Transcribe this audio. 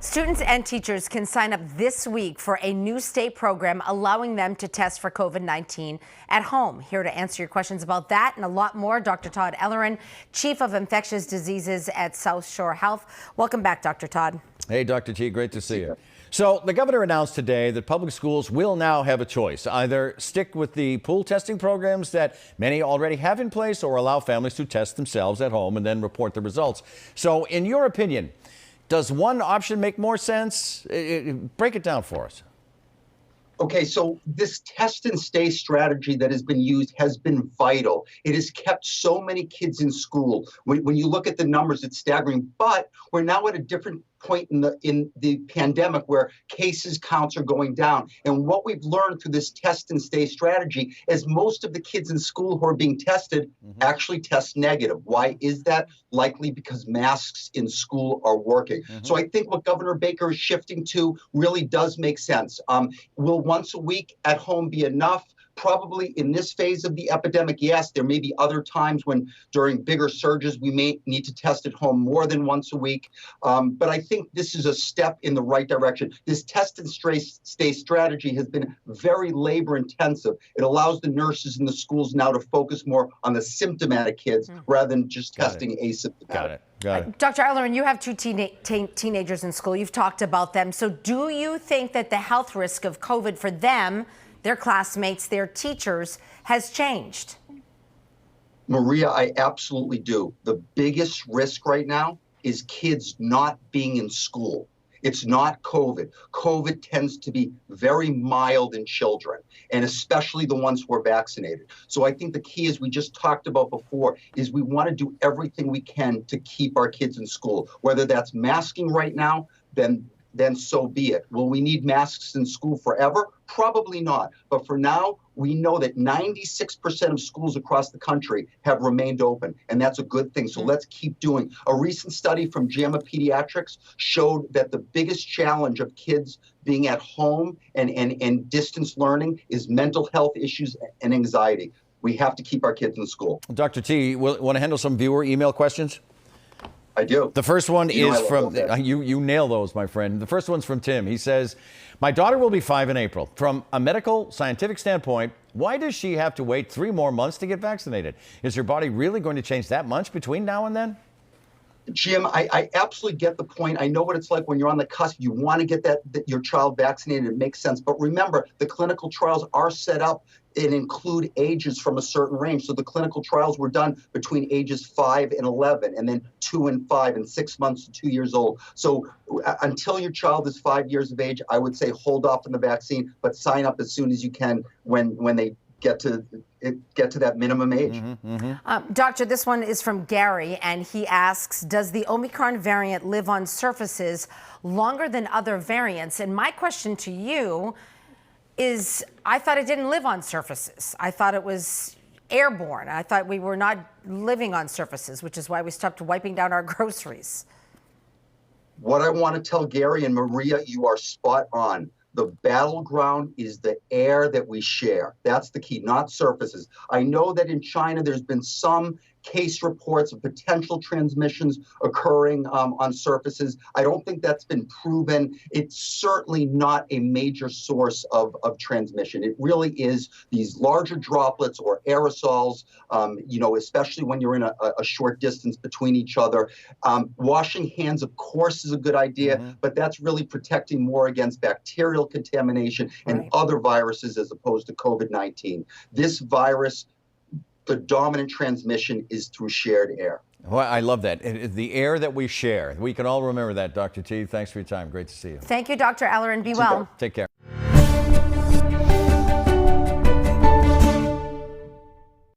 Students and teachers can sign up this week for a new state program allowing them to test for COVID-19 at home. Here to answer your questions about that and a lot more, Dr. Todd Ellerin, Chief of Infectious Diseases at South Shore Health. Welcome back, Dr. Todd. Hey, Dr. T, great to see you. So the governor announced today that public schools will now have a choice. Either stick with the pool testing programs that many already have in place or allow families to test themselves at home and then report the results. So in your opinion, does one option make more sense? Break it down for us. Okay, so this test and stay strategy that has been used has been vital. It has kept so many kids in school. When you look at the numbers, it's staggering. But we're now at a different point in the pandemic where cases counts are going down. And what we've learned through this test and stay strategy is most of the kids in school who are being tested actually test negative. Why is that? Likely because masks in school are working. So I think what Governor Baker is shifting to really does make sense. Will once a week at home be enough? Probably in this phase of the epidemic, yes. There may be other times when during bigger surges we may need to test at home more than once a week. But I think this is a step in the right direction. This test and stay strategy has been very labor intensive. It allows the nurses in the schools now to focus more on the symptomatic kids rather than just testing asymptomatic. Got it. Dr. Ellerin, you have two teenagers in school. You've talked about them. So do you think that the health risk of COVID for them, their classmates, their teachers, has changed? Maria, I absolutely do. The biggest risk right now is kids not being in school. It's not COVID. COVID tends to be very mild in children, and especially the ones who are vaccinated. So I think the key, as we just talked about before, is we want to do everything we can to keep our kids in school. Whether that's masking right now, then so be it. Will we need masks in school forever? Probably not. But for now, we know that 96% of schools across the country have remained open, and that's a good thing. So let's keep doing. A recent study from JAMA Pediatrics showed that the biggest challenge of kids being at home and distance learning is mental health issues and anxiety. We have to keep our kids in school. Dr. T, want to handle some viewer email questions? I do. The first one is from, you nail those, my friend. The first one's from Tim. He says, my daughter will be 5 in April. From a medical, scientific standpoint, why does she have to wait 3 more months to get vaccinated? Is her body really going to change that much between now and then? Jim, I absolutely get the point. I know what it's like when you're on the cusp. You want to get your child vaccinated. It makes sense. But remember, the clinical trials are set up and include ages from a certain range. So the clinical trials were done between ages 5 and 11, and then 2 and 5, and 6 months to 2 years old. So until your child is 5 years of age, I would say hold off on the vaccine, but sign up as soon as you can when they get to that minimum age. Doctor, this one is from Gary, and he asks, does the Omicron variant live on surfaces longer than other variants? And my question to you is, I thought it didn't live on surfaces. I thought it was airborne. I thought we were not living on surfaces, which is why we stopped wiping down our groceries. What I want to tell Gary and Maria, you are spot on. The battleground is the air that we share. That's the key, not surfaces. I know that in China, there's been some case reports of potential transmissions occurring on surfaces. I don't think that's been proven. It's certainly not a major source of transmission. It really is these larger droplets or aerosols, especially when you're in a short distance between each other. Washing hands, of course, is a good idea, but that's really protecting more against bacterial contamination and other viruses as opposed to COVID-19. This virus, the dominant transmission is through shared air. Well, I love that. The air that we share. We can all remember that, Dr. T. Thanks for your time. Great to see you. Thank you, Dr. Ellerin. Be well. Take care.